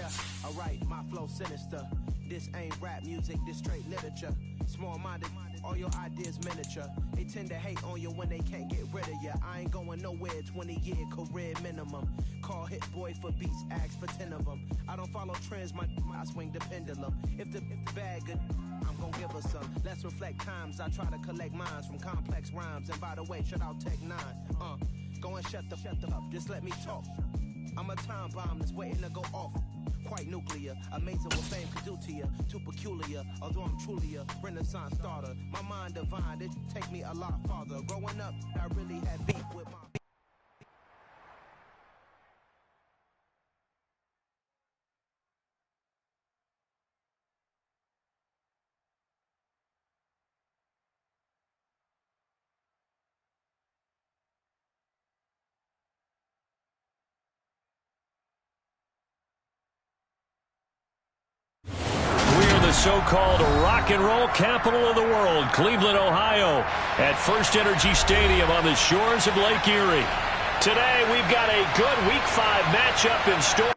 Yeah, alright, my flow sinister. This ain't rap music, this straight literature. Small-minded, all your ideas miniature. They tend to hate on you when they can't get rid of you. I ain't going nowhere, 20-year career minimum. Call Hit Boy for beats, ask for 10 of them. I don't follow trends, I swing the pendulum. If the bag good, I'm gon' give her some. Let's reflect times, I try to collect minds from complex rhymes. And by the way, shout out Tech 9. Go and shut the up, just let me talk. I'm a time bomb that's waiting to go off. Quite nuclear, amazing what fame could do to you. Too peculiar, although I'm truly a renaissance starter. My mind divine, it take me a lot farther. Growing up, I really had beef with my... So-called rock and roll capital of the world, Cleveland, Ohio, at First Energy Stadium on the shores of Lake Erie. Today, we've got a good Week 5 matchup in store.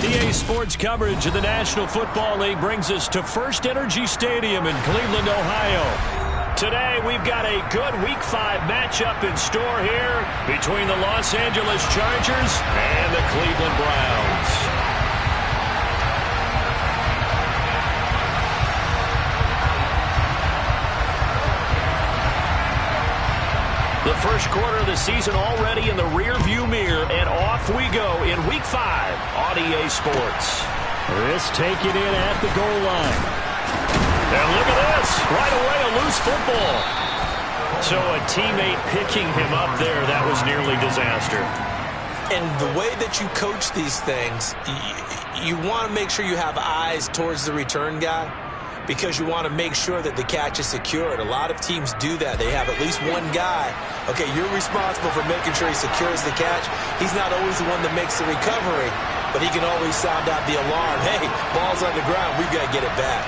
EA Sports coverage of the National Football League brings us to First Energy Stadium in Cleveland, Ohio. Today, we've got a good Week 5 matchup in store here between the Los Angeles Chargers and the Cleveland Browns. The first quarter of the season already in the rearview mirror, and off we go in Week 5 on EA Sports. This taken in at the goal line. And look at this, right away a loose football. So a teammate picking him up there, that was nearly disaster. And the way that you coach these things, you want to make sure you have eyes towards the return guy, because you want to make sure that the catch is secured. A lot of teams do that. They have at least one guy. Okay, you're responsible for making sure he secures the catch. He's not always the one that makes the recovery, but he can always sound out the alarm. Hey, ball's on the ground. We've got to get it back.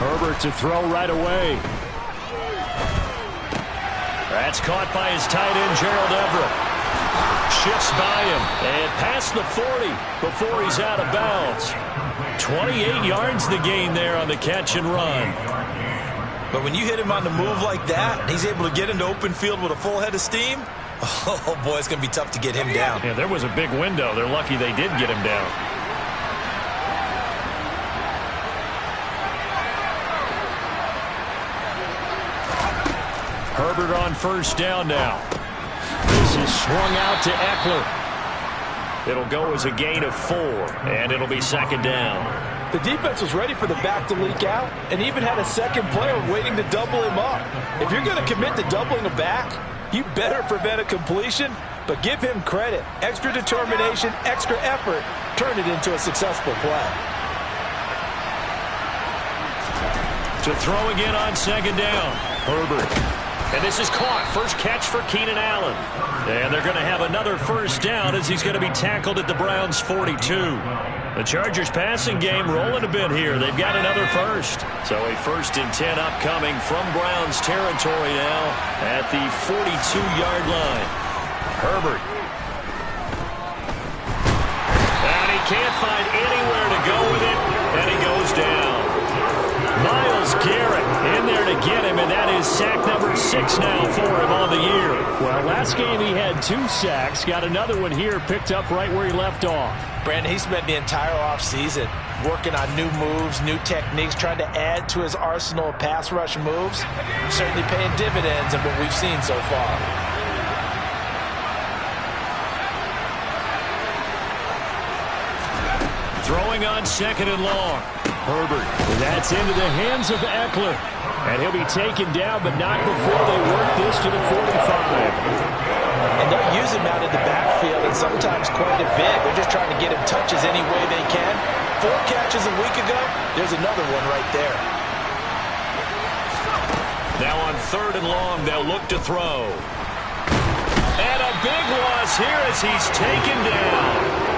Herbert to throw right away. That's caught by his tight end, Gerald Everett. Shifts by him and past the 40 before he's out of bounds. 28 yards the gain there on the catch and run. But when you hit him on the move like that, and he's able to get into open field with a full head of steam, oh boy, it's going to be tough to get him down. Yeah, there was a big window. They're lucky they did get him down. Herbert on first down now. This is swung out to Eckler. It'll go as a gain of 4, and it'll be second down. The defense was ready for the back to leak out and even had a second player waiting to double him up. If you're going to commit to doubling a back, you better prevent a completion, but give him credit. Extra determination, extra effort, turn it into a successful play. To throw again on second down, Herbert. And this is caught. First catch for Keenan Allen. And they're going to have another first down as he's going to be tackled at the Browns' 42. The Chargers passing game rolling a bit here. They've got another first. So a 1st and 10 upcoming from Browns territory now at the 42-yard line. Herbert. And he can't find anywhere to go with it, and he goes down. Myles Garrett in there to get him, and that is sack number 6 now for him on the year. Well, last game he had 2 sacks. Got another one here, picked up right where he left off. Brandon, he spent the entire offseason working on new moves, new techniques, trying to add to his arsenal of pass rush moves. Certainly paying dividends of what we've seen so far. Throwing on 2nd and long. Herbert. That's into the hands of Eckler. And he'll be taken down, but not before they work this to the 45. And they'll use him out in the backfield, and sometimes quite a bit. They're just trying to get him touches any way they can. 4 catches a week ago. There's another one right there. Now on 3rd and long, they'll look to throw. And a big loss here as he's taken down.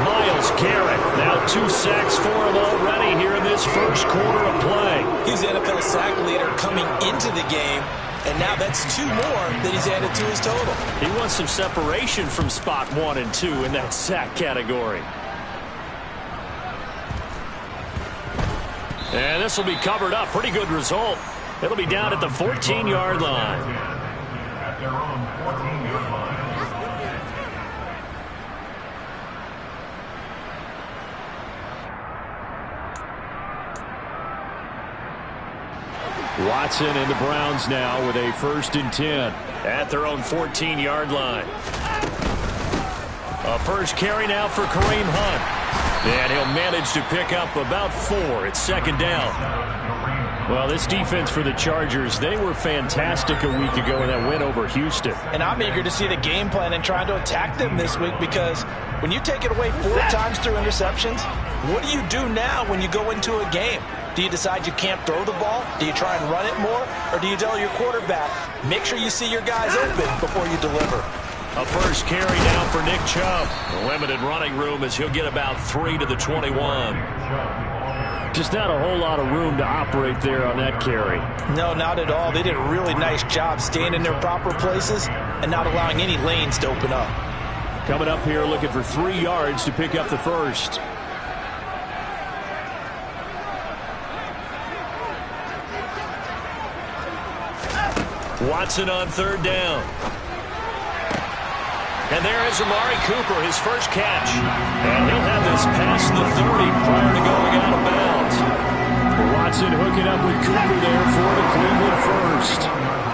Myles Garrett, now 2 sacks for him already here in this first quarter of play. He's the NFL sack leader coming into the game, and now that's 2 more that he's added to his total. He wants some separation from spot 1 and 2 in that sack category. And this will be covered up. Pretty good result. It'll be down at the 14-yard line. At their own 14-yard line. Watson and the Browns now with a 1st and 10. At their own 14-yard line. A first carry now for Kareem Hunt. And he'll manage to pick up about 4. It's 2nd down. Well, this defense for the Chargers, they were fantastic a week ago in that win over Houston. And I'm eager to see the game plan and trying to attack them this week, because when you take it away 4 times through interceptions, what do you do now when you go into a game? Do you decide you can't throw the ball? Do you try and run it more? Or do you tell your quarterback, make sure you see your guys open before you deliver? A first carry now for Nick Chubb. Limited running room as he'll get about 3 to the 21. Just not a whole lot of room to operate there on that carry. No, not at all. They did a really nice job staying in their proper places and not allowing any lanes to open up. Coming up here looking for 3 yards to pick up the first. Watson on 3rd down. And there is Amari Cooper, his first catch. And he'll have this past the 30 prior to going out of bounds. Watson hooking up with Cooper there for the Cleveland first.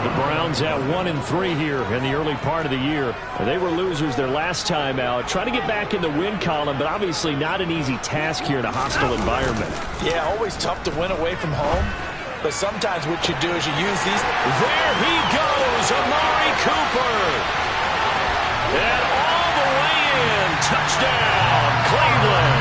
The Browns at 1-3 here in the early part of the year. They were losers their last time out. Trying to get back in the win column, but obviously not an easy task here in a hostile environment. Yeah, always tough to win away from home. But sometimes what you do is you use these. There he goes, Amari Cooper. And all the way in. Touchdown, Cleveland.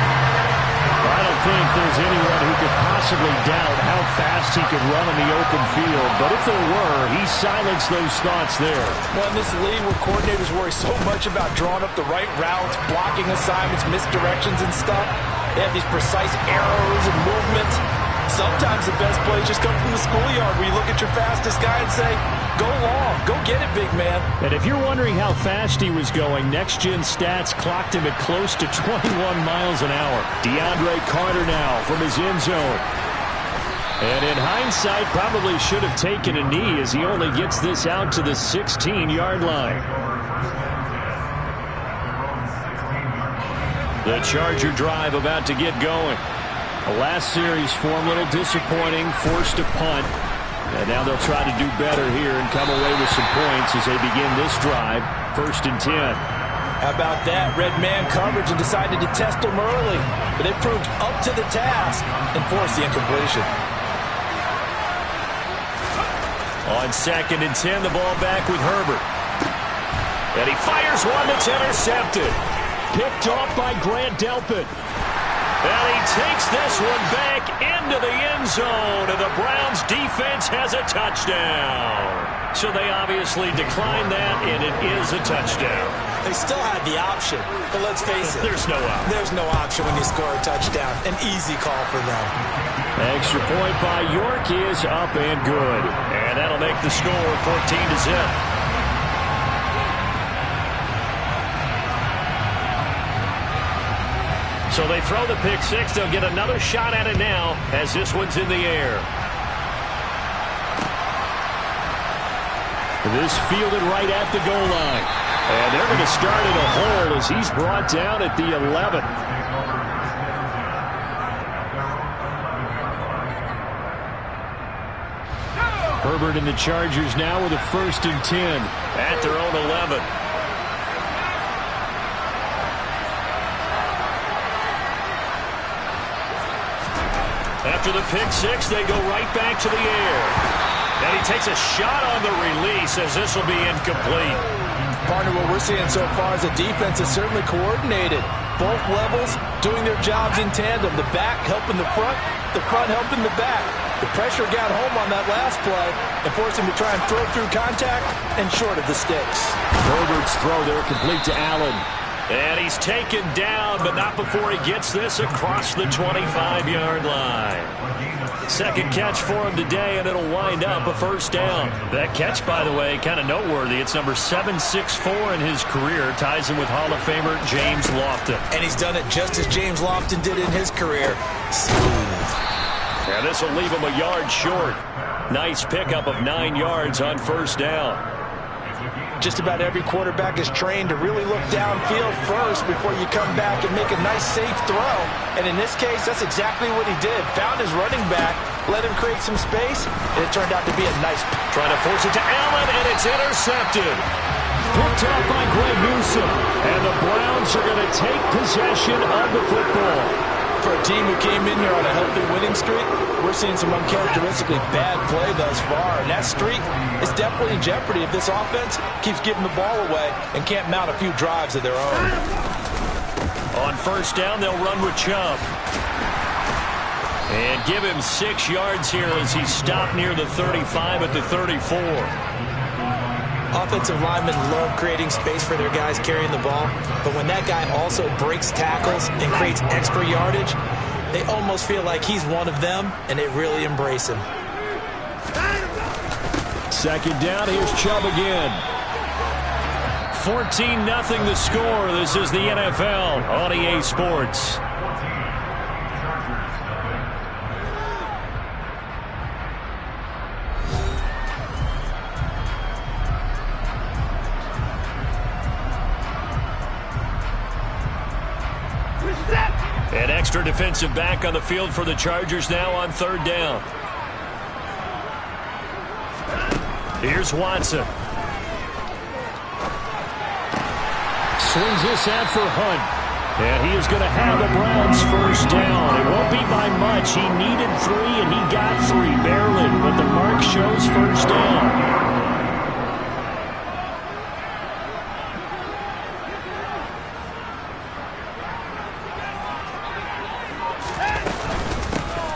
I don't think there's anyone who could possibly doubt how fast he could run in the open field. But if there were, he silenced those thoughts there. Well, in this league where coordinators worry so much about drawing up the right routes, blocking assignments, misdirections and stuff, they have these precise arrows and movements. Sometimes the best plays just come from the schoolyard where you look at your fastest guy and say, go long, go get it, big man. And if you're wondering how fast he was going, Next Gen Stats clocked him at close to 21 miles an hour. DeAndre Carter now from his end zone. And in hindsight, probably should have taken a knee as he only gets this out to the 16-yard line. The Charger drive about to get going. The last series for him, a little disappointing, forced a punt. And now they'll try to do better here and come away with some points as they begin this drive. 1st and 10. How about that? Red man coverage and decided to test him early. But they proved up to the task and forced the incompletion. On 2nd and 10, the ball back with Herbert. And he fires one that's intercepted. Picked off by Grant Delpit. And he takes this one back into the end zone, and the Browns defense has a touchdown. So they obviously declined that, and it is a touchdown. They still had the option, but let's face it. There's no option. There's no option when you score a touchdown. An easy call for them. Extra point by York is up and good. And that'll make the score 14-0. So they throw the pick six. They'll get another shot at it now as this one's in the air. This fielded right at the goal line. And they're going to start in a hole as he's brought down at the 11. Herbert and the Chargers now with a 1st and 10 at their own 11. After the pick six, they go right back to the air. And he takes a shot on the release as this will be incomplete. Partner, what we're seeing so far is the defense is certainly coordinated. Both levels doing their jobs in tandem. The back helping the front helping the back. The pressure got home on that last play and forced him to try and throw through contact and short of the sticks. Herbert's throw there complete to Allen. And he's taken down, but not before he gets this across the 25-yard line. Second catch for him today, and it'll wind up a 1st down. That catch, by the way, kind of noteworthy. It's number 764 in his career. Ties him with Hall of Famer James Lofton. And he's done it just as James Lofton did in his career. Smooth. And this will leave him a yard short. Nice pickup of 9 yards on 1st down. Just about every quarterback is trained to really look downfield first before you come back and make a nice, safe throw. And in this case, that's exactly what he did. Found his running back, let him create some space, and it turned out to be a nice pick. Trying to force it to Allen, and it's intercepted. Picked off by Greg Newsome. And the Browns are going to take possession of the football. For a team who came in here on a healthy winning streak, we're seeing some uncharacteristically bad play thus far. And that streak is definitely in jeopardy if this offense keeps giving the ball away and can't mount a few drives of their own. On 1st down, they'll run with Chubb. And give him 6 yards here as he stopped near the 35 at the 34. Offensive linemen love creating space for their guys carrying the ball, but when that guy also breaks tackles and creates extra yardage, they almost feel like he's one of them, and they really embrace him. 2nd down, here's Chubb again. 14-0 the score. This is the NFL on EA Sports. An extra defensive back on the field for the Chargers now on 3rd down. Here's Watson. Swings this out for Hunt. And he is going to have the Browns 1st down. It won't be by much. He needed 3, and he got 3, barely. But the mark shows 1st down.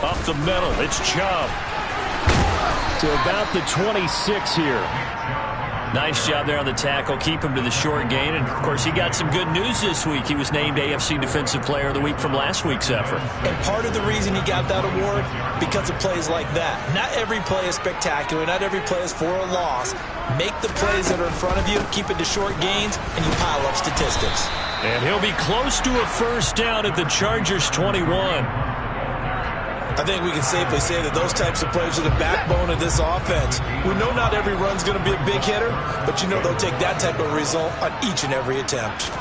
Up the middle, it's Chubb. To about the 26 here. Nice job there on the tackle. Keep him to the short gain. And, of course, he got some good news this week. He was named AFC Defensive Player of the Week from last week's effort. And part of the reason he got that award, because of plays like that. Not every play is spectacular. Not every play is for a loss. Make the plays that are in front of you, keep it to short gains, and you pile up statistics. And he'll be close to a 1st down at the Chargers 21. I think we can safely say that those types of plays are the backbone of this offense. We know not every run's going to be a big hitter, but you know they'll take that type of result on each and every attempt.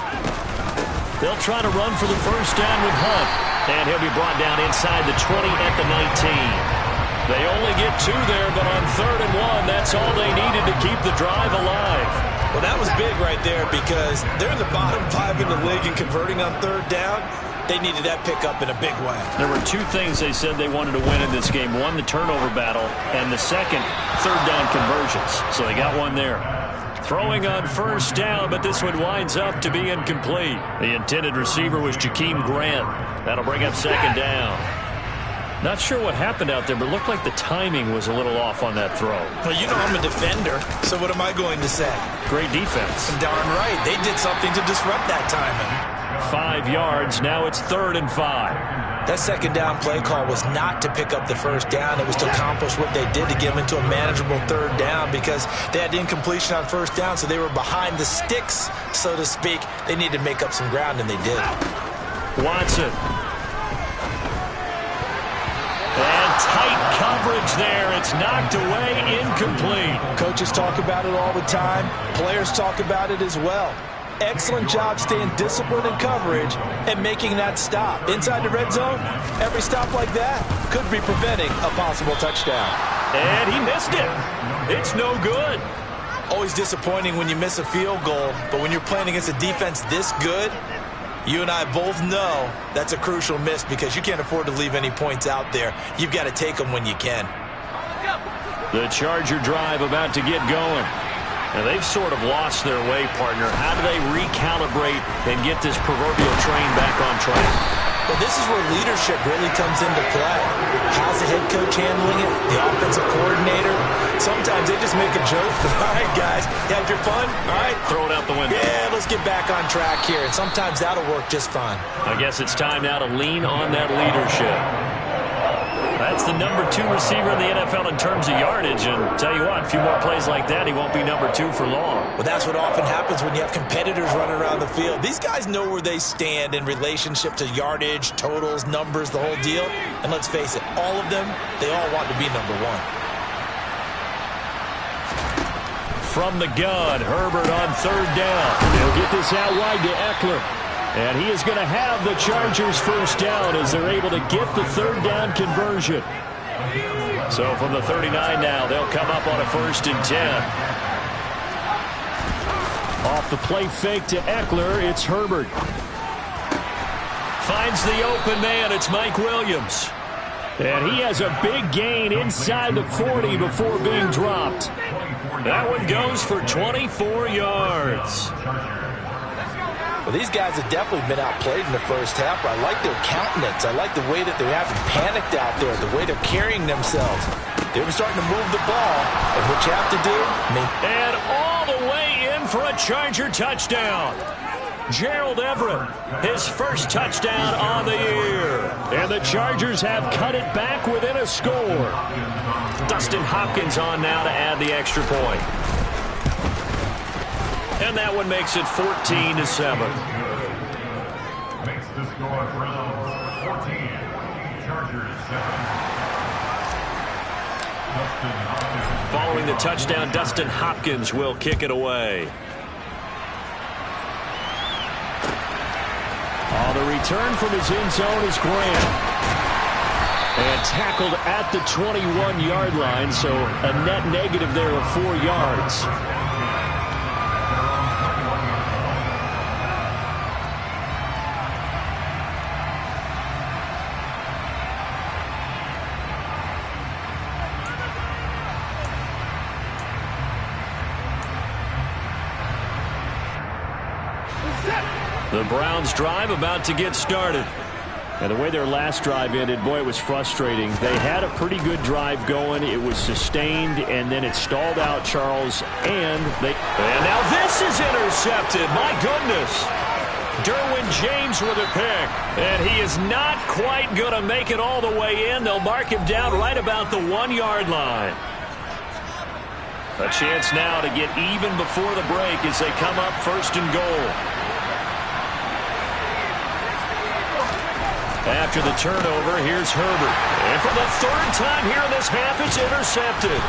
They'll try to run for the 1st down with Hunt. And he'll be brought down inside the 20 at the 19. They only get 2 there, but on 3rd and 1, that's all they needed to keep the drive alive. Well, that was big right there because they're in the bottom 5 in the league and converting on third down. They needed that pickup in a big way. There were two things they said they wanted to win in this game. One, the turnover battle, and the second, third down conversions. So they got one there. Throwing on first down, but this one winds up to be incomplete. The intended receiver was Jakeem Grant. That'll bring up second down. Not sure what happened out there, but it looked like the timing was a little off on that throw. Well, you know I'm a defender, so what am I going to say? Great defense. Darn right. They did something to disrupt that timing. 5 yards. Now it's 3rd and 5. That second down play call was not to pick up the first down. It was to accomplish what they did to get them into a manageable third down because they had incompletion on first down, so they were behind the sticks, so to speak. They needed to make up some ground, and they did. Watson. And tight coverage there. It's knocked away, incomplete. Coaches talk about it all the time. Players talk about it as well. Excellent job staying disciplined in coverage and making that stop. Inside the red zone, every stop like that could be preventing a possible touchdown. And he missed it. It's no good. Always disappointing when you miss a field goal, but when you're playing against a defense this good, you and I both know that's a crucial miss because you can't afford to leave any points out there. You've got to take them when you can. The Charger drive about to get going. And they've sort of lost their way, partner. How do they recalibrate and get this proverbial train back on track? Well, this is where leadership really comes into play. How's the head coach handling it? The offensive coordinator? Sometimes they just make a joke. All right, guys, you had your fun? All right. Throw it out the window. Yeah, let's get back on track here. And sometimes that'll work just fine. I guess it's time now to lean on that leadership. That's the number 2 receiver in the NFL in terms of yardage. And tell you what, a few more plays like that, he won't be number 2 for long. Well, that's what often happens when you have competitors running around the field. These guys know where they stand in relationship to yardage, totals, numbers, the whole deal. And let's face it, all of them, they all want to be number 1. From the gun, Herbert on third down. They'll get this out wide to Eckler. And he is going to have the Chargers first down as they're able to get the third down conversion. So from the 39 now, they'll come up on a 1st and 10. Off the play fake to Eckler, it's Herbert. Finds the open man, it's Mike Williams. And he has a big gain inside the 40 before being dropped. That one goes for 24 yards. Well, these guys have definitely been outplayed in the first half. I like their countenance. I like the way that they haven't panicked out there, the way they're carrying themselves. They're starting to move the ball. And what you have to do, and all the way in for a Charger touchdown. Gerald Everett, his first touchdown on the year. And the Chargers have cut it back within a score. Dustin Hopkins on now to add the extra point. And that one makes it 14-7. Makes the score Browns 14, Chargers 7. Following the touchdown, Dustin Hopkins will kick it away. On the return from his end zone is Grant. And tackled at the 21-yard line, so a net negative there of 4 yards. The Browns drive about to get started. And the way their last drive ended, boy, it was frustrating. They had a pretty good drive going. It was sustained, and then it stalled out, Charles. And now this is intercepted. My goodness. Derwin James with a pick. And he is not quite going to make it all the way in. They'll mark him down right about the 1-yard line. A chance now to get even before the break as they come up 1st and goal. After the turnover, here's Herbert. And for the 3rd time here in this half, it's intercepted.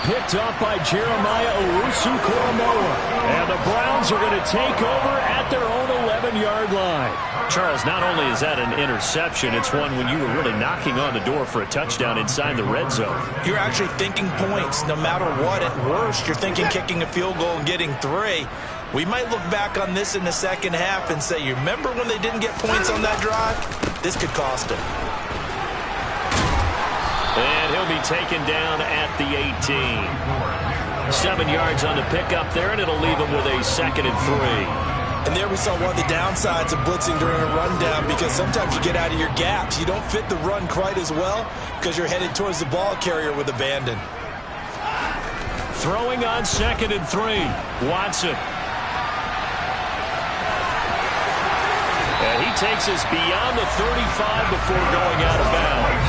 Picked up by Jeremiah Owusu-Koramoah. And the Browns are going to take over at their own 7-yard line. Charles, not only is that an interception, it's one when you were really knocking on the door for a touchdown inside the red zone. You're actually thinking points no matter what. At worst, you're thinking kicking a field goal and getting 3. We might look back on this in the second half and say, you remember when they didn't get points on that drive? This could cost them. And he'll be taken down at the 18. 7 yards on the pickup there, and it'll leave him with a 2nd and 3. And there we saw one of the downsides of blitzing during a rundown, because sometimes you get out of your gaps. You don't fit the run quite as well because you're headed towards the ball carrier with abandon. Throwing on 2nd and 3. Watson. And he takes us beyond the 35 before going out of bounds.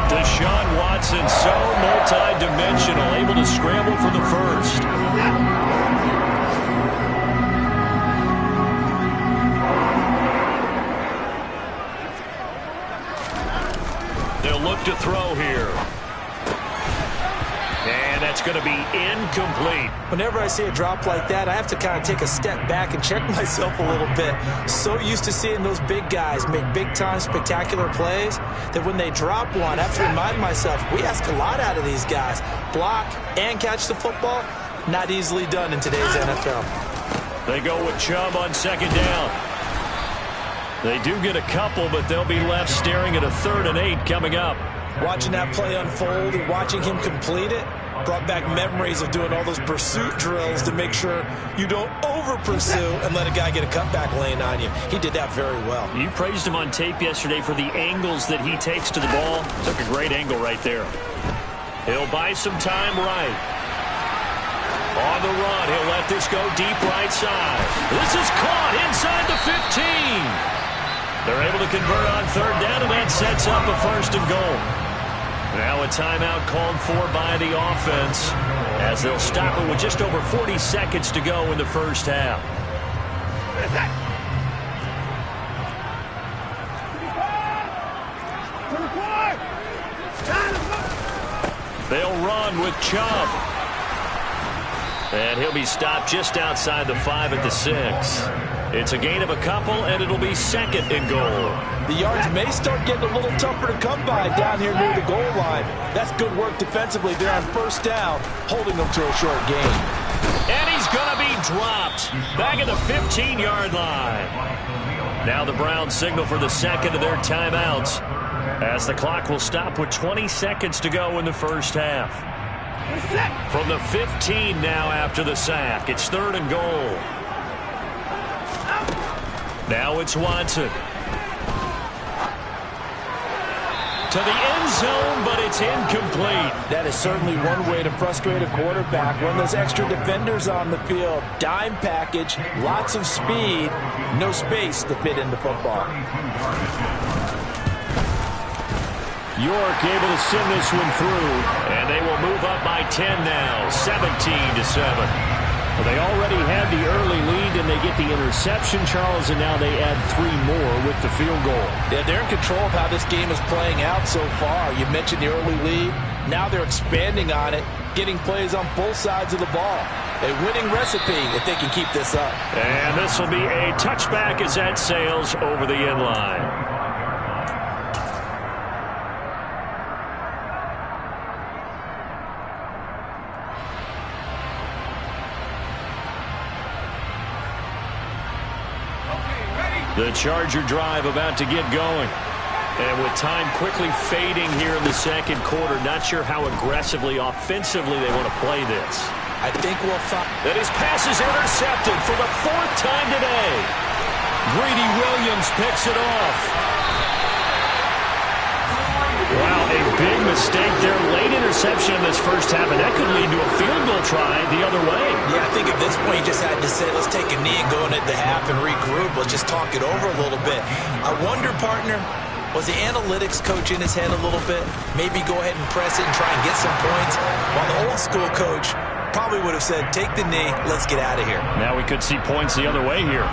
Deshaun Watson, so multi-dimensional, able to scramble for the first. They'll look to throw here. And that's going to be incomplete. Whenever I see a drop like that, I have to kind of take a step back and check myself a little bit. So used to seeing those big guys make big-time spectacular plays that when they drop one, I have to remind myself, we ask a lot out of these guys. Block and catch the football, not easily done in today's NFL. They go with Chubb on 2nd down. They do get a couple, but they'll be left staring at a 3rd and 8 coming up. Watching that play unfold and watching him complete it brought back memories of doing all those pursuit drills to make sure you don't over-pursue and let a guy get a cutback lane on you. He did that very well. You praised him on tape yesterday for the angles that he takes to the ball. Took a great angle right there. He'll buy some time right. On the run, he'll let this go deep right side. This is caught inside the 15. They're able to convert on 3rd down, and that sets up a 1st and goal. Now a timeout called for by the offense as they'll stop it with just over 40 seconds to go in the first half. They'll run with Chubb. And he'll be stopped just outside the 5 at the 6. It's a gain of a couple, and it'll be 2nd and goal. The yards may start getting a little tougher to come by down here near the goal line. That's good work defensively. They're on 1st down, holding them to a short gain. And he's going to be dropped back at the 15-yard line. Now the Browns signal for the 2nd of their timeouts as the clock will stop with 20 seconds to go in the first half. From the 15 now after the sack. It's 3rd and goal. Now it's Watson. To the end zone, but it's incomplete. That is certainly one way to frustrate a quarterback. Run those extra defenders on the field. Dime package, lots of speed, no space to fit into football. York able to send this one through, and they will move up by 10 now, 17-7. Well, they already had the early lead, and they get the interception, Charles, and now they add 3 more with the field goal. Yeah, they're in control of how this game is playing out so far. You mentioned the early lead. Now they're expanding on it, getting plays on both sides of the ball. A winning recipe if they can keep this up. And this will be a touchback as that sails over the end line. The Charger drive about to get going. And with time quickly fading here in the 2nd quarter, not sure how aggressively, offensively they want to play this. I think we'll find that his pass is intercepted for the 4th time today. Greedy Williams picks it off. Wow, a big mistake there. Late interception in this first half, and that could lead to a field goal try the other way. Yeah, I think at this point you just had to say, let's take a knee and go into the half and regroup. Let's just talk it over a little bit. I wonder, partner, was the analytics coach in his head a little bit? Maybe go ahead and press it and try and get some points? While the old school coach probably would have said, take the knee, let's get out of here. Now we could see points the other way here.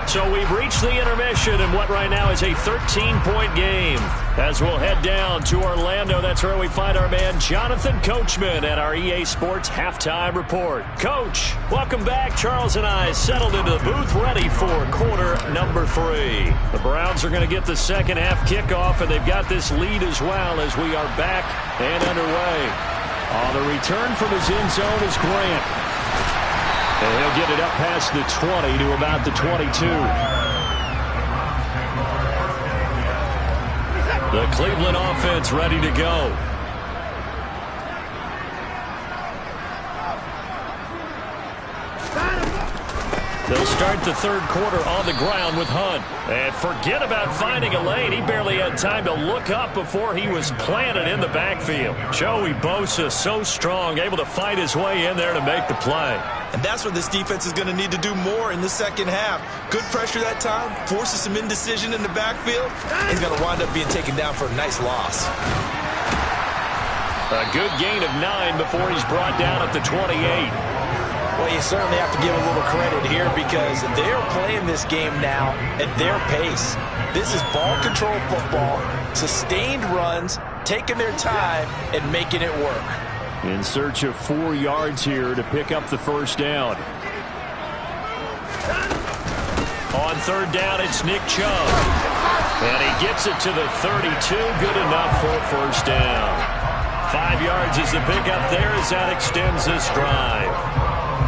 So we've reached the intermission in what right now is a 13-point game. As we'll head down to Orlando, that's where we find our man Jonathan Coachman at our EA Sports Halftime Report. Coach, welcome back. Charles and I settled into the booth ready for quarter number 3. The Browns are going to get the second half kickoff, and they've got this lead as well as we are back and underway. On the return from his end zone is Grant. And he'll get it up past the 20 to about the 22. The Cleveland offense ready to go. They'll start the third quarter on the ground with Hunt. And forget about finding a lane. He barely had time to look up before he was planted in the backfield. Joey Bosa, so strong, able to fight his way in there to make the play. And that's what this defense is going to need to do more in the second half. Good pressure that time, forces some indecision in the backfield. He's going to wind up being taken down for a nice loss. A good gain of 9 before he's brought down at the 28. Well, you certainly have to give a little credit here because they're playing this game now at their pace. This is ball control football, sustained runs, taking their time, and making it work. In search of 4 yards here to pick up the first down. On third down, it's Nick Chubb. And he gets it to the 32. Good enough for a first down. 5 yards is the pickup there as that extends this drive.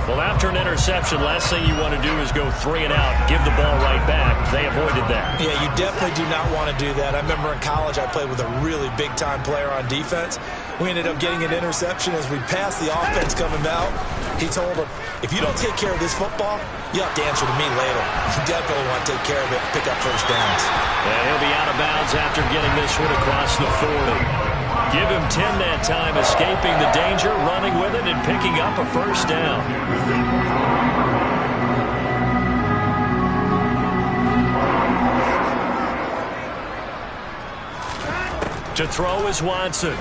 Well, after an interception, last thing you want to do is go 3 and out, give the ball right back. They avoided that. Yeah, you definitely do not want to do that. I remember in college I played with a really big-time player on defense. We ended up getting an interception as we passed the offense coming out. He told him, if you don't take care of this football, you have to answer to me later. You definitely want to take care of it, pick up first downs. And he'll be out of bounds after getting this one across the 40. Give him 10 that time, escaping the danger, running with it, and picking up a first down. To throw is Watson.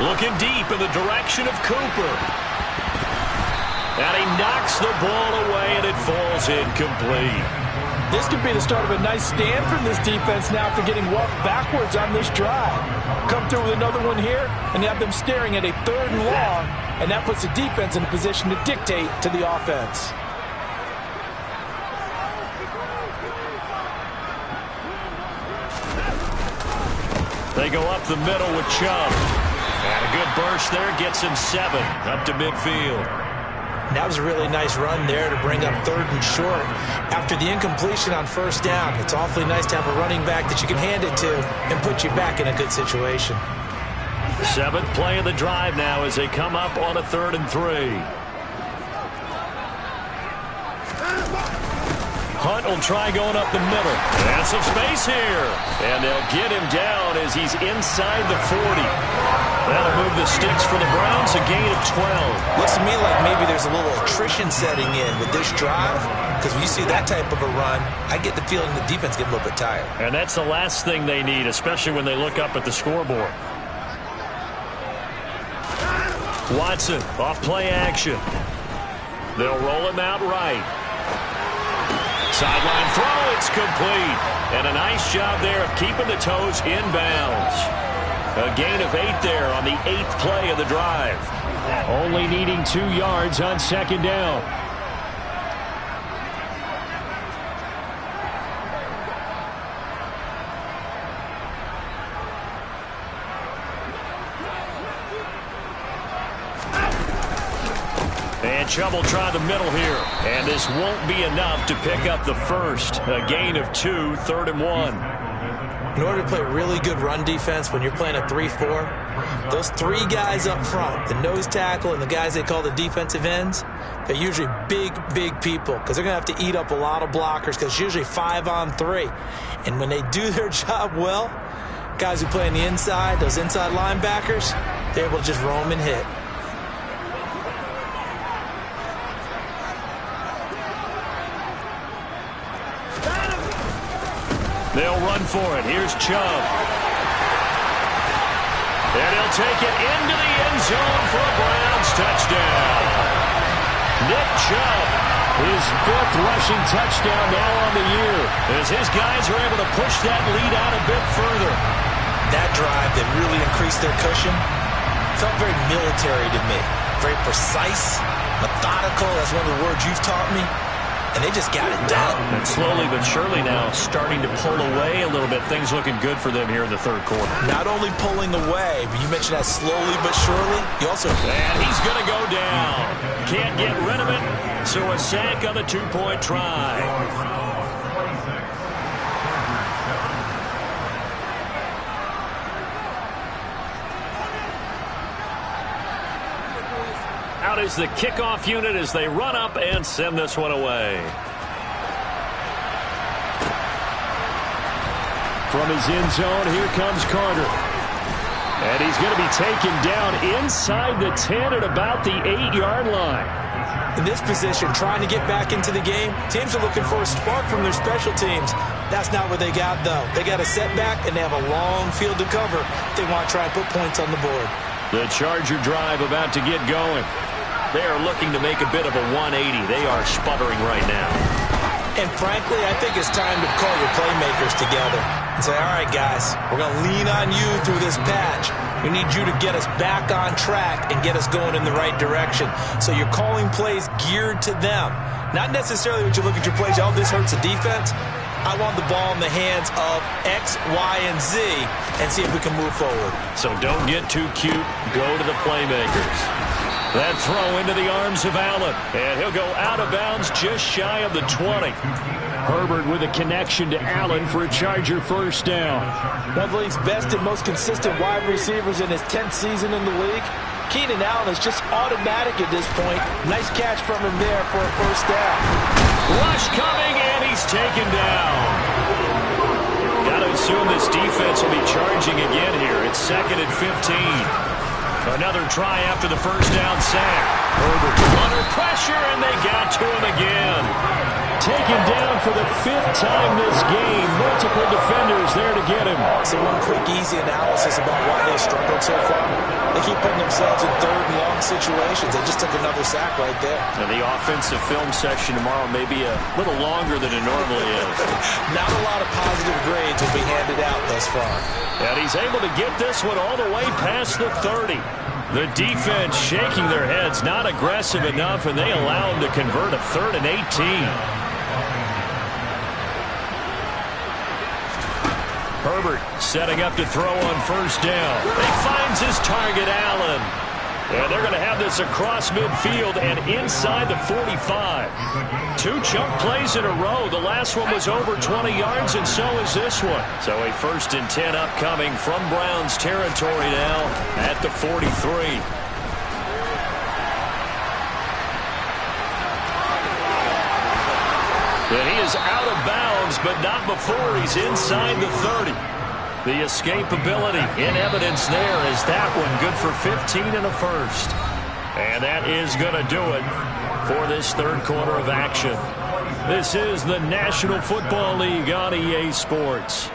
Looking deep in the direction of Cooper. And he knocks the ball away, and it falls incomplete. This could be the start of a nice stand from this defense now after getting walked backwards on this drive. Come through with another one here and have them staring at a 3rd and long, and that puts the defense in a position to dictate to the offense. They go up the middle with Chubb. And a good burst there gets him 7 up to midfield. That was a really nice run there to bring up 3rd and short. After the incompletion on first down, it's awfully nice to have a running back that you can hand it to and put you back in a good situation. 7th play of the drive now as they come up on a 3rd and 3. Hunt will try going up the middle. And some space here. And they'll get him down as he's inside the 40. That'll move the sticks for the Browns, a gain of 12. Looks to me like maybe there's a little attrition setting in with this drive, because when you see that type of a run, I get the feeling the defense gets a little bit tired. And that's the last thing they need, especially when they look up at the scoreboard. Watson, off play action. They'll roll him out right. Sideline throw, it's complete. And a nice job there of keeping the toes inbounds. A gain of 8 there on the 8th play of the drive. Only needing 2 yards on second down. And Chubb will try the middle here. And this won't be enough to pick up the first. A gain of 2, 3rd and 1. In order to play really good run defense when you're playing a 3-4, those 3 guys up front, the nose tackle and the guys they call the defensive ends, they're usually big people because they're going to have to eat up a lot of blockers because it's usually 5-on-3. And when they do their job well, guys who play on the inside, those inside linebackers, they're able to just roam and hit. They'll run for it. Here's Chubb. And he'll take it into the end zone for a Browns touchdown. Nick Chubb His 5th rushing touchdown now on the year, as his guys are able to push that lead out a bit further. That drive that really increased their cushion felt very military to me. Very precise, methodical. That's one of the words you've taught me. And they just got it done. And slowly but surely now starting to pull away a little bit. Things looking good for them here in the third quarter. Not only pulling away, but you mentioned that slowly but surely. You also... And he's going to go down. Can't get rid of it. So a sack on the 2-point try. Out is the kickoff unit as they run up and send this one away. From his end zone, here comes Carter. And he's going to be taken down inside the 10 at about the 8-yard line. In this position, trying to get back into the game, teams are looking for a spark from their special teams. That's not what they got, though. They got a setback, and they have a long field to cover if they want to try and put points on the board. The Charger drive about to get going. They are looking to make a bit of a 180. They are sputtering right now. And frankly, I think it's time to call your playmakers together and say, all right, guys, we're going to lean on you through this patch. We need you to get us back on track and get us going in the right direction. So you're calling plays geared to them. Not necessarily when you look at your plays, oh, this hurts the defense. I want the ball in the hands of X, Y, and Z and see if we can move forward. So don't get too cute. Go to the playmakers. That throw into the arms of Allen. And he'll go out of bounds just shy of the 20. Herbert with a connection to Allen for a Charger first down. One of the league's best and most consistent wide receivers in his 10th season in the league. Keenan Allen is just automatic at this point. Nice catch from him there for a first down. Rush coming, and he's taken down. Got to assume this defense will be charging again here. It's 2nd and 15. Another try after the first down sack. Herbert under pressure, and they got to him again. Taken down for the 5th time this game. Multiple defenders there to get him. So one quick, easy analysis about why they struggled so far. They keep putting themselves in 3rd and long situations. They just took another sack right there. And the offensive film section tomorrow may be a little longer than it normally is. Not a lot of positive grades will be handed out thus far. And he's able to get this one all the way past the 30. The defense shaking their heads, not aggressive enough, and they allow him to convert a 3rd and 18. Herbert setting up to throw on first down. He finds his target, Allen. And they're going to have this across midfield and inside the 45. 2 chunk plays in a row. The last one was over 20 yards, and so is this one. So a 1st and 10 upcoming from Browns territory now at the 43. And he is out of bounds, but not before he's inside the 30. The escapability in evidence there is that one good for 15 and a first. And that is going to do it for this 3rd quarter of action. This is the National Football League on EA Sports.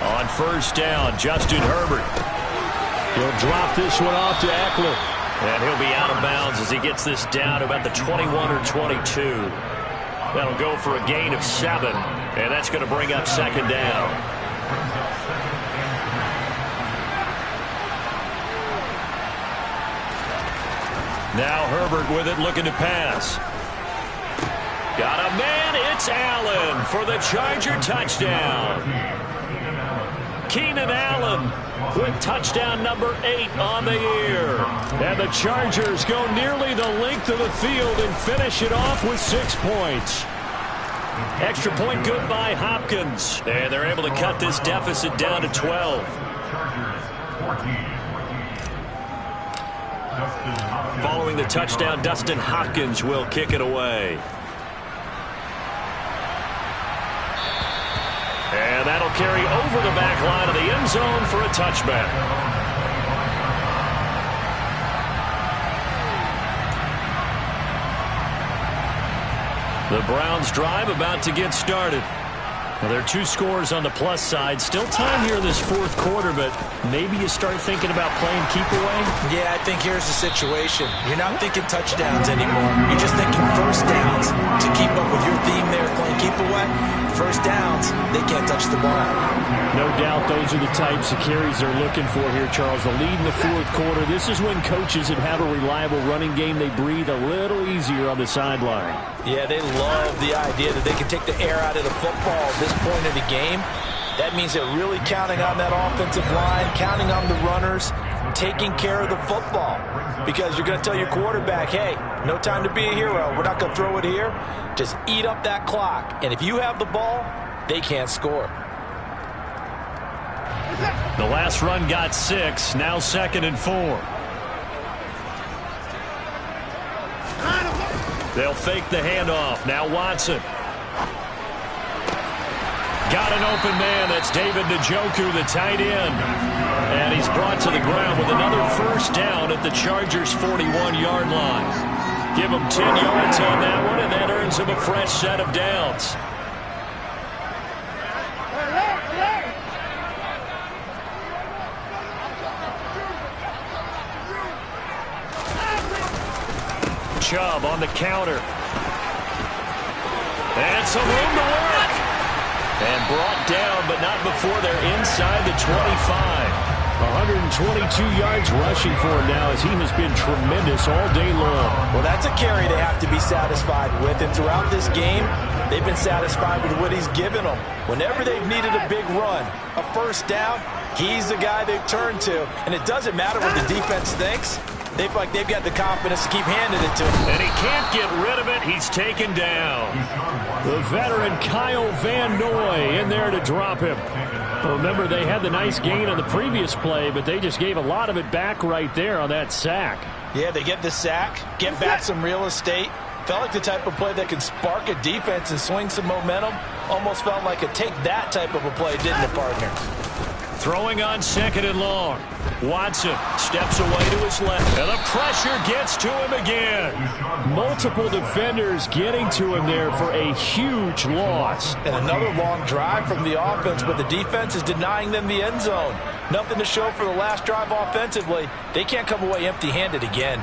On first down, Justin Herbert. He'll drop this one off to Eckler. And he'll be out of bounds as he gets this down to about the 21 or 22. That'll go for a gain of 7. And that's going to bring up 2nd down. Now Herbert with it, looking to pass. Got a man, it's Allen for the Charger touchdown. Keenan Allen with touchdown number 8 on the year. And the Chargers go nearly the length of the field and finish it off with 6 points. Extra point good by Hopkins. And they're able to cut this deficit down to 12. Following the touchdown, Dustin Hopkins will kick it away. And that'll carry over the back line of the end zone for a touchback. The Browns drive about to get started. Well, there are 2 scores on the plus side. Still time here in this fourth quarter, but maybe you start thinking about playing keep away? Yeah, I think here's the situation. You're not thinking touchdowns anymore. You're just thinking first downs. To keep up with your theme there, playing keep away, first downs, they can't touch the ball. No doubt those are the types of carries they're looking for here, Charles. The lead in the fourth quarter. This is when coaches that have a reliable running game, they breathe a little easier on the sideline. Yeah, they love the idea that they can take the air out of the football at this point in the game. That means they're really counting on that offensive line, counting on the runners, taking care of the football. Because you're going to tell your quarterback, hey, no time to be a hero. We're not going to throw it here. Just eat up that clock. And if you have the ball, they can't score. The last run got 6. Now 2nd and 4. They'll fake the handoff. Now Watson. Got an open man. That's David Njoku, the tight end. And he's brought to the ground with another first down at the Chargers' 41-yard line. Give him 10 yards on that one, and that earns him a fresh set of downs. Chubb on the counter. And some room to work. And brought down, but not before they're inside the 25. 122 yards rushing for him now as he has been tremendous all day long. Well, that's a carry they have to be satisfied with. And throughout this game, they've been satisfied with what he's given them. Whenever they've needed a big run, a first down, he's the guy they've turned to. And it doesn't matter what the defense thinks. They feel like they've got the confidence to keep handing it to him. And he can't get rid of it. He's taken down. The veteran Kyle Van Noy in there to drop him. Remember, they had the nice gain on the previous play, but they just gave a lot of it back right there on that sack. Yeah, they get the sack, get back some real estate. Felt like the type of play that can spark a defense and swing some momentum. Almost felt like a take that type of a play, didn't it, partner? Throwing on 2nd and long. Watson steps away to his left. And the pressure gets to him again. Multiple defenders getting to him there for a huge loss. And another long drive from the offense, but the defense is denying them the end zone. Nothing to show for the last drive offensively. They can't come away empty-handed again.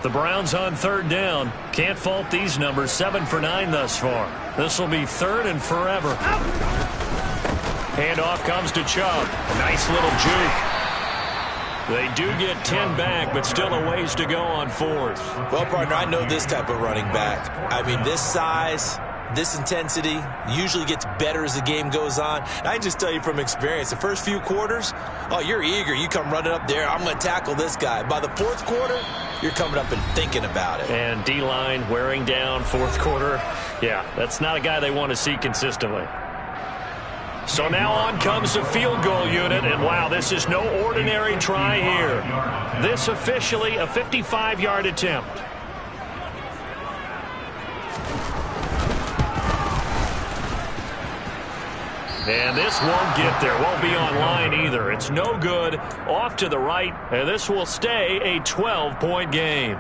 The Browns on 3rd down. Can't fault these numbers. 7 for 9 thus far. This will be 3rd and forever. Handoff comes to Chubb. Nice little juke. They do get 10 back, but still a ways to go on 4th. Well, partner, I know this type of running back. I mean, this size, this intensity usually gets better as the game goes on. And I can just tell you from experience, the first few quarters, oh, you're eager. You come running up there. I'm going to tackle this guy. By the 4th quarter, you're coming up and thinking about it. And D-line wearing down 4th quarter. Yeah, that's not a guy they want to see consistently. So now on comes the field goal unit, and wow, this is no ordinary try here. This officially a 55-yard attempt. And this won't get there, won't be online either. It's no good, off to the right, and this will stay a 12-point game.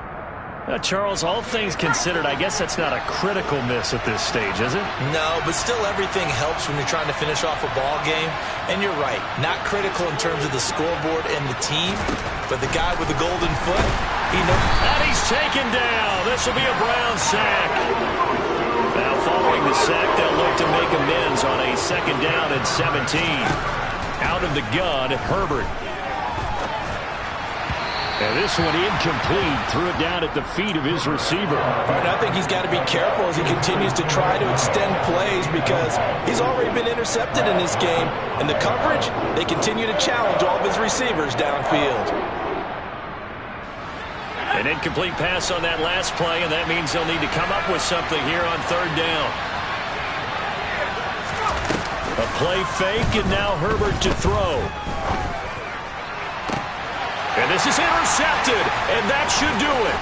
Charles, all things considered, I guess that's not a critical miss at this stage, is it? No, but still everything helps when you're trying to finish off a ball game. And you're right, not critical in terms of the scoreboard and the team, but the guy with the golden foot, he knows. And he's taken down. This will be a Brown sack. Now following the sack, they'll look to make amends on a 2nd down and 17. Out of the gun, Herbert. And this one incomplete. Threw it down at the feet of his receiver. Right, I think he's got to be careful as he continues to try to extend plays because he's already been intercepted in this game. And the coverage, they continue to challenge all of his receivers downfield. An incomplete pass on that last play, and that means they'll need to come up with something here on 3rd down. A play fake, and now Herbert to throw. And this is intercepted, and that should do it.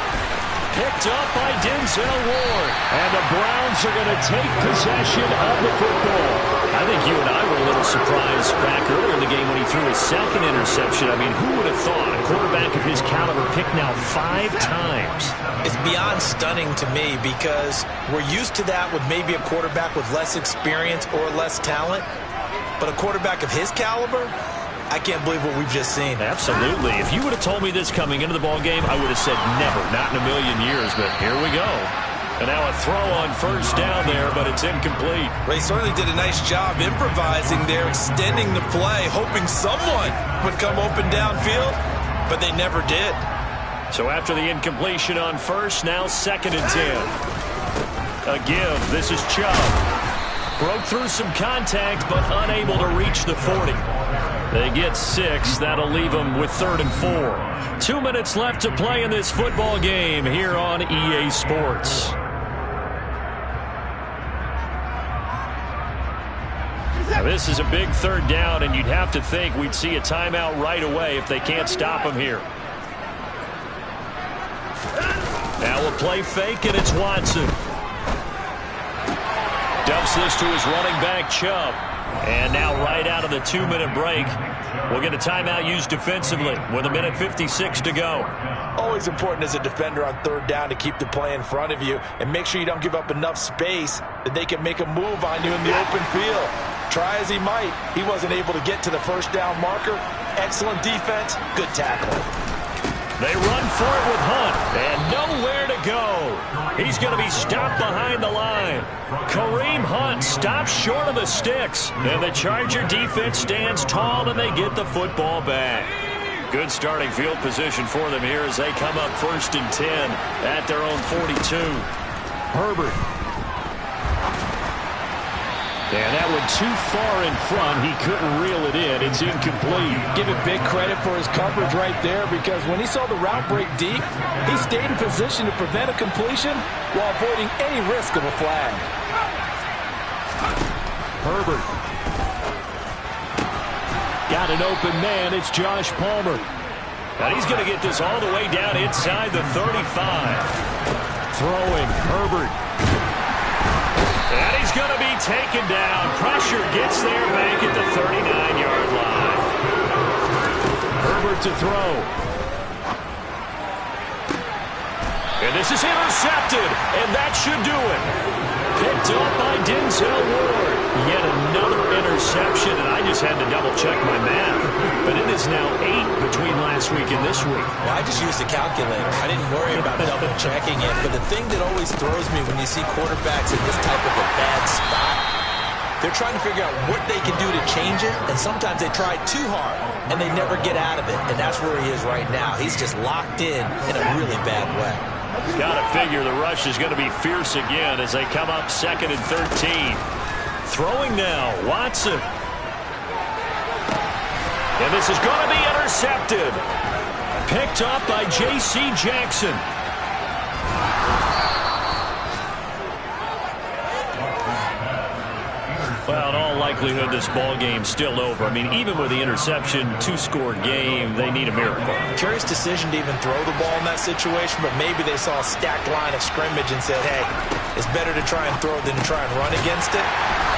Picked up by Denzel Ward. And the Browns are going to take possession of the football. I think you and I were a little surprised back earlier in the game when he threw his second interception. I mean, who would have thought a quarterback of his caliber picked now 5 times? It's beyond stunning to me because we're used to that with maybe a quarterback with less experience or less talent. But a quarterback of his caliber, I can't believe what we've just seen. Absolutely. If you would have told me this coming into the ball game, I would have said never, not in a million years. But here we go. And now a throw on first down there, but it's incomplete. Ray certainly did a nice job improvising there, extending the play, hoping someone would come open downfield, but they never did. So after the incompletion on first, now 2nd and 10. A give. This is Chubb. Broke through some contact, but unable to reach the 40. They get 6. That'll leave them with 3rd and 4. 2 minutes left to play in this football game here on EA Sports. Now this is a big 3rd down, and you'd have to think we'd see a timeout right away if they can't stop him here. Now a play fake, and it's Watson. Dumps this to his running back, Chubb. And now right out of the 2-minute break, we'll get a timeout used defensively with 1:56 to go. Always important as a defender on 3rd down to keep the play in front of you and make sure you don't give up enough space that they can make a move on you in the open field. Try as he might, he wasn't able to get to the 1st down marker. Excellent defense, good tackle. They run for it with Hunt, and nowhere to go. He's going to be stopped behind the line. Kareem Hunt stops short of the sticks, and the Charger defense stands tall, and they get the football back. Good starting field position for them here as they come up 1st and 10 at their own 42. Herbert. And that went too far in front. He couldn't reel it in. It's incomplete. Give him big credit for his coverage right there because when he saw the route break deep, he stayed in position to prevent a completion while avoiding any risk of a flag. Herbert. Got an open man. It's Josh Palmer. And he's going to get this all the way down inside the 35. Throwing Herbert. And he's going to be taken down. Pressure gets there back at the 39-yard line. Herbert to throw. And this is intercepted. And that should do it. Picked up by Denzel Ward. Yet another interception. And I just had to double-check my math. But it is now 8 between last week and this week. Well, I just used a calculator. I didn't worry about double-checking it. But the thing that always throws me when you see quarterbacks in this type of a bad spot, they're trying to figure out what they can do to change it. And sometimes they try too hard, and they never get out of it. And that's where he is right now. He's just locked in a really bad way. Got to figure the rush is going to be fierce again as they come up 2nd and 13. Throwing now, Watson. And this is going to be intercepted. Picked up by J.C. Jackson. Well, in all likelihood, this ball game's still over. I mean, even with the interception, 2-score game, they need a miracle. Curious decision to even throw the ball in that situation, but maybe they saw a stacked line of scrimmage and said, hey, it's better to try and throw than to try and run against it.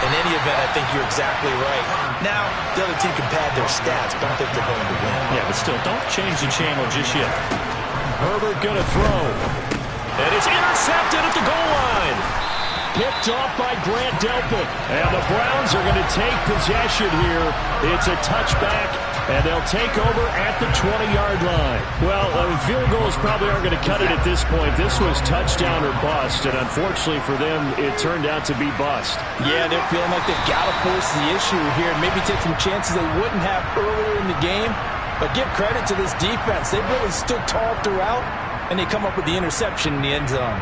In any event, I think you're exactly right. Now, the other team can pad their stats, but I don't think they're going to win. Yeah, but still, don't change the channel just yet. Herbert going to throw. And it's intercepted at the goal line. Picked off by Grant Delpit. And the Browns are going to take possession here. It's a touchback, and they'll take over at the 20-yard line. Well, field goals probably aren't going to cut it at this point. This was touchdown or bust, and unfortunately for them, it turned out to be bust. Yeah, they're feeling like they've got to force the issue here and maybe take some chances they wouldn't have earlier in the game. But give credit to this defense. They've really stood tall throughout, and they come up with the interception in the end zone.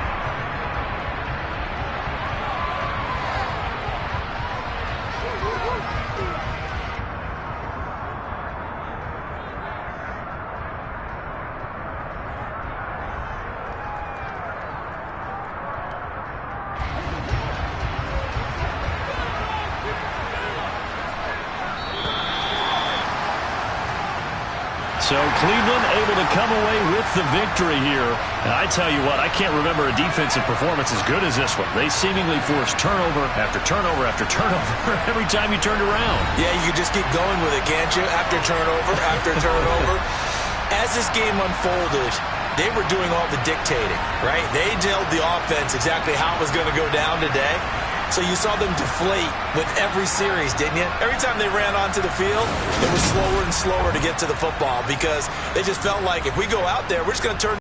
So Cleveland able to come away with the victory here. And I tell you what, I can't remember a defensive performance as good as this one. They seemingly forced turnover after turnover after turnover every time you turned around. Yeah, you can just keep going with it, can't you? After turnover, after turnover. As this game unfolded, they were doing all the dictating, right? They told the offense exactly how it was going to go down today. So you saw them deflate with every series, didn't you? Every time they ran onto the field, it was slower and slower to get to the football because they just felt like if we go out there, we're just going to turn